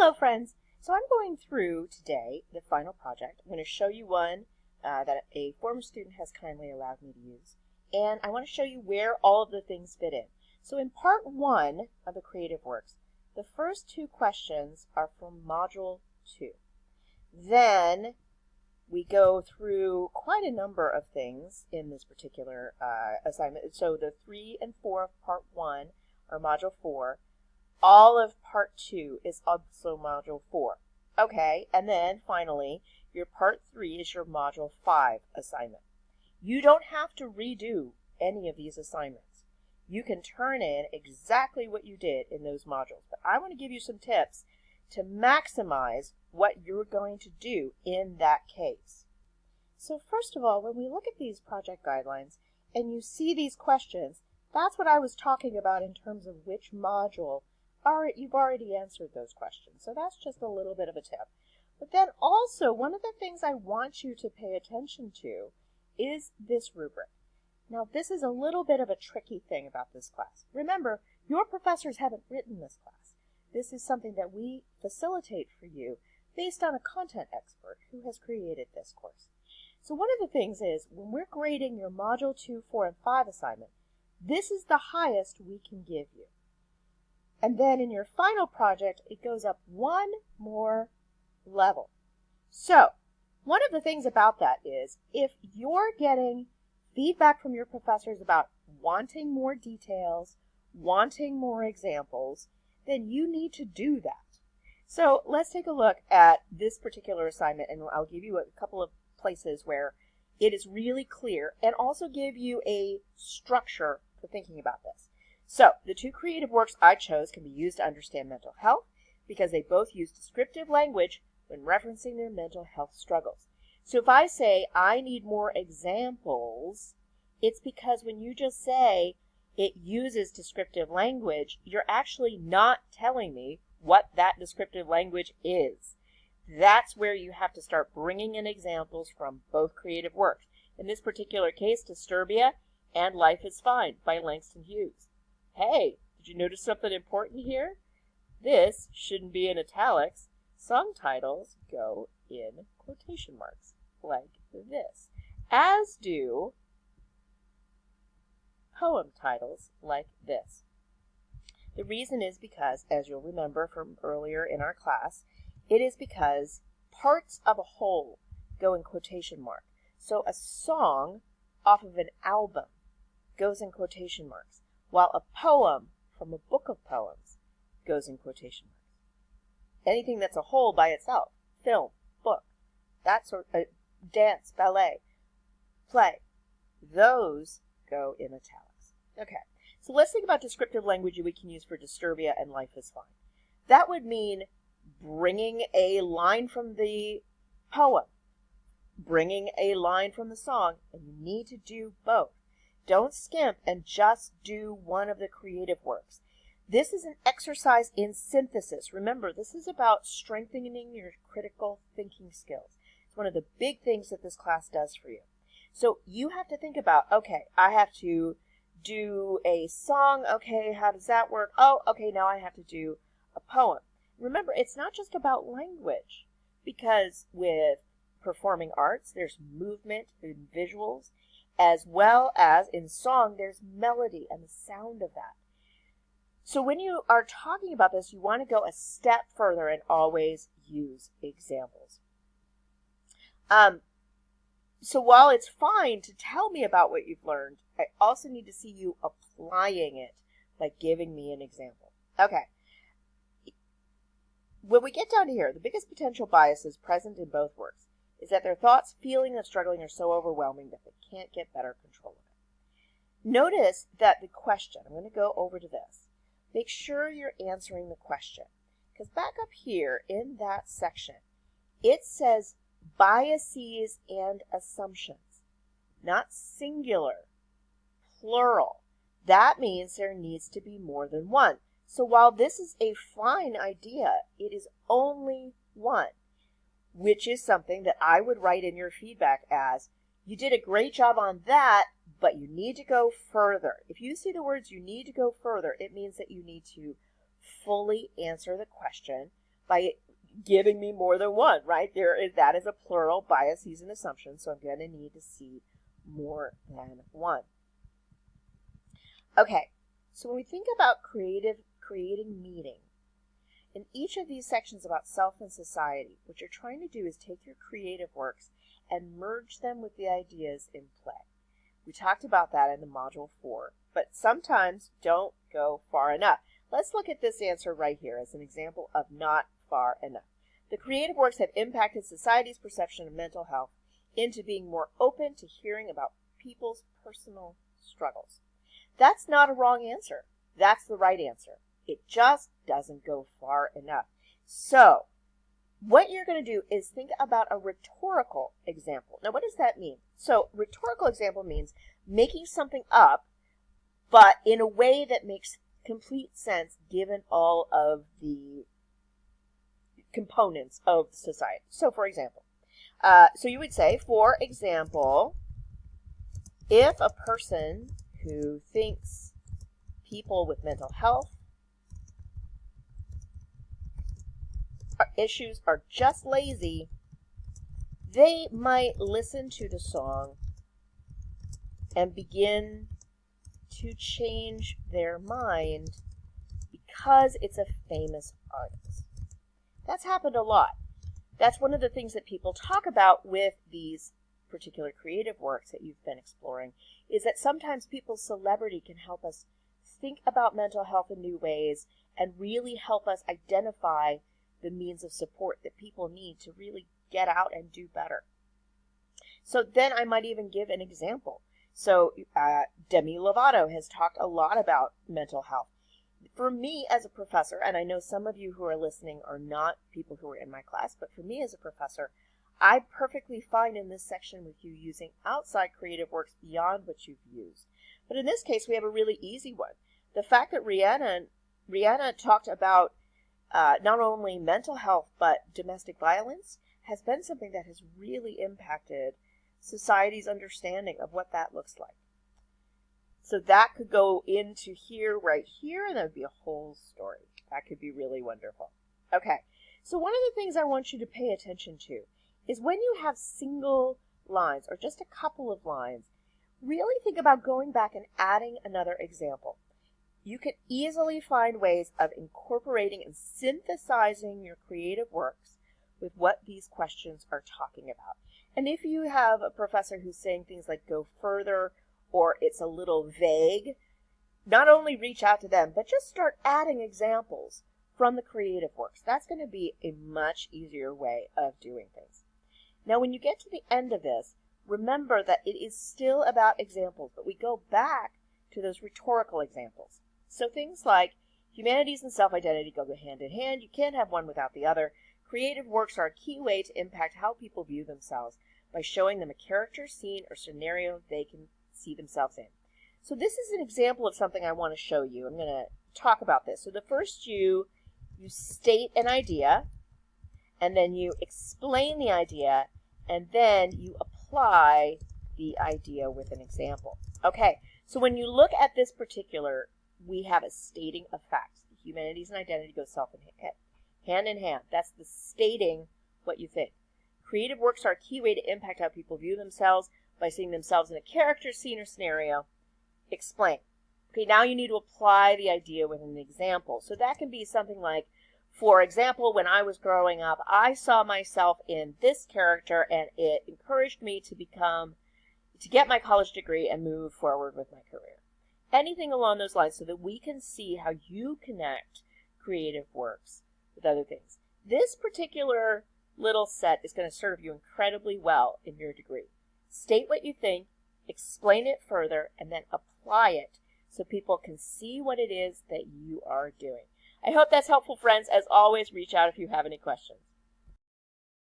Hello friends! So I'm going through today the final project. I'm going to show you one that a former student has kindly allowed me to use. And I want to show you where all of the things fit in. So in part 1 of the Creative Works, the first 2 questions are from Module 2. Then we go through quite a number of things in this particular assignment. So the 3 and 4 of part 1 are Module 4. All of part 2 is also module 4. Okay, and then finally, your part 3 is your module 5 assignment. You don't have to redo any of these assignments. You can turn in exactly what you did in those modules. But I want to give you some tips to maximize what you're going to do in that case. So first of all, when we look at these project guidelines and you see these questions, that's what I was talking about in terms of which module. You've already answered those questions, so that's just a little bit of a tip. But then also, one of the things I want you to pay attention to is this rubric. Now, this is a little bit of a tricky thing about this class. Remember, your professors haven't written this class. This is something that we facilitate for you based on a content expert who has created this course. So one of the things is, when we're grading your Module 2, 4, and 5 assignment, this is the highest we can give you. And then in your final project, it goes up one more level. So one of the things about that is if you're getting feedback from your professors about wanting more details, wanting more examples, then you need to do that. So let's take a look at this particular assignment, and I'll give you a couple of places where it is really clear and also give you a structure for thinking about this. So, the 2 creative works I chose can be used to understand mental health because they both use descriptive language when referencing their mental health struggles. So if I say, I need more examples, it's because when you just say it uses descriptive language, you're actually not telling me what that descriptive language is. That's where you have to start bringing in examples from both creative works. In this particular case, Disturbia and Life is Fine by Langston Hughes. Hey, did you notice something important here? This shouldn't be in italics. Song titles go in quotation marks, like this, as do poem titles like this. The reason is because, as you'll remember from earlier in our class, it is because parts of a whole go in quotation mark. So a song off of an album goes in quotation marks, while a poem from a book of poems goes in quotation marks. Anything that's a whole by itself, film, book, that sort of dance, ballet, play, those go in italics. Okay, so let's think about descriptive language we can use for Disturbia and Life is Fine. That would mean bringing a line from the poem, bringing a line from the song, and you need to do both. Don't skimp and just do one of the creative works. This is an exercise in synthesis. Remember, this is about strengthening your critical thinking skills. It's one of the big things that this class does for you. So you have to think about, okay, I have to do a song. Okay, how does that work? Oh, okay, now I have to do a poem. Remember, it's not just about language, because with performing arts, there's movement and visuals, as well as in song, there's melody and the sound of that. So when you are talking about this, you want to go a step further and always use examples. So while it's fine to tell me about what you've learned, I also need to see you applying it by giving me an example. Okay. When we get down to here, the biggest potential biases present in both works is that their thoughts, feeling, and struggling are so overwhelming that they can't get better control of it. Notice that the question, I'm going to go over to this. Make sure you're answering the question. Because back up here in that section, it says biases and assumptions, not singular, plural. That means there needs to be more than one. So while this is a fine idea, it is only one, which is something that I would write in your feedback as, you did a great job on that, but you need to go further. If you see the words you need to go further, it means that you need to fully answer the question by giving me more than one, right? That is a plural biases and assumptions, so I'm going to need to see more than one. Okay, so when we think about creating meaning, in each of these sections about self and society, what you're trying to do is take your creative works and merge them with the ideas in play. We talked about that in the Module 4, but sometimes don't go far enough. Let's look at this answer right here as an example of not far enough. The creative works have impacted society's perception of mental health into being more open to hearing about people's personal struggles. That's not a wrong answer. That's the right answer. It just doesn't go far enough. So, what you're going to do is think about a rhetorical example. Now, what does that mean? So, rhetorical example means making something up, but in a way that makes complete sense given all of the components of society. So, for example, so you would say, for example, if a person who thinks people with mental health issues are just lazy, they might listen to the song and begin to change their mind because it's a famous artist. That's happened a lot. That's one of the things that people talk about with these particular creative works that you've been exploring, is that sometimes people's celebrity can help us think about mental health in new ways and really help us identify the means of support that people need to really get out and do better. So then I might even give an example. So Demi Lovato has talked a lot about mental health. For me as a professor, and I know some of you who are listening are not people who are in my class, but for me as a professor, I'm perfectly fine in this section with you using outside creative works beyond what you've used. But in this case, we have a really easy one. The fact that Rihanna talked about not only mental health, but domestic violence has been something that has really impacted society's understanding of what that looks like. So that could go into here, right here, and that would be a whole story. That could be really wonderful. Okay, so one of the things I want you to pay attention to is when you have single lines or just a couple of lines, really think about going back and adding another example. You can easily find ways of incorporating and synthesizing your creative works with what these questions are talking about. And if you have a professor who's saying things like go further or it's a little vague, not only reach out to them, but just start adding examples from the creative works. That's going to be a much easier way of doing things. Now, when you get to the end of this, remember that it is still about examples, but we go back to those rhetorical examples. So things like humanities and self-identity go hand in hand. You can't have one without the other. Creative works are a key way to impact how people view themselves by showing them a character, scene, or scenario they can see themselves in. So this is an example of something I want to show you. I'm going to talk about this. So the first you state an idea, and then you explain the idea, and then you apply the idea with an example. Okay, so when you look at this particular, we have a stating of facts. Humanities and identity go hand in hand. That's the stating what you think. Creative works are a key way to impact how people view themselves by seeing themselves in a character, scene, or scenario. Explain. Okay, now you need to apply the idea with an example. So that can be something like, for example, when I was growing up, I saw myself in this character and it encouraged me to get my college degree and move forward with my career. Anything along those lines so that we can see how you connect creative works with other things. This particular little set is going to serve you incredibly well in your degree. State what you think, explain it further, and then apply it so people can see what it is that you are doing. I hope that's helpful, friends. As always, reach out if you have any questions.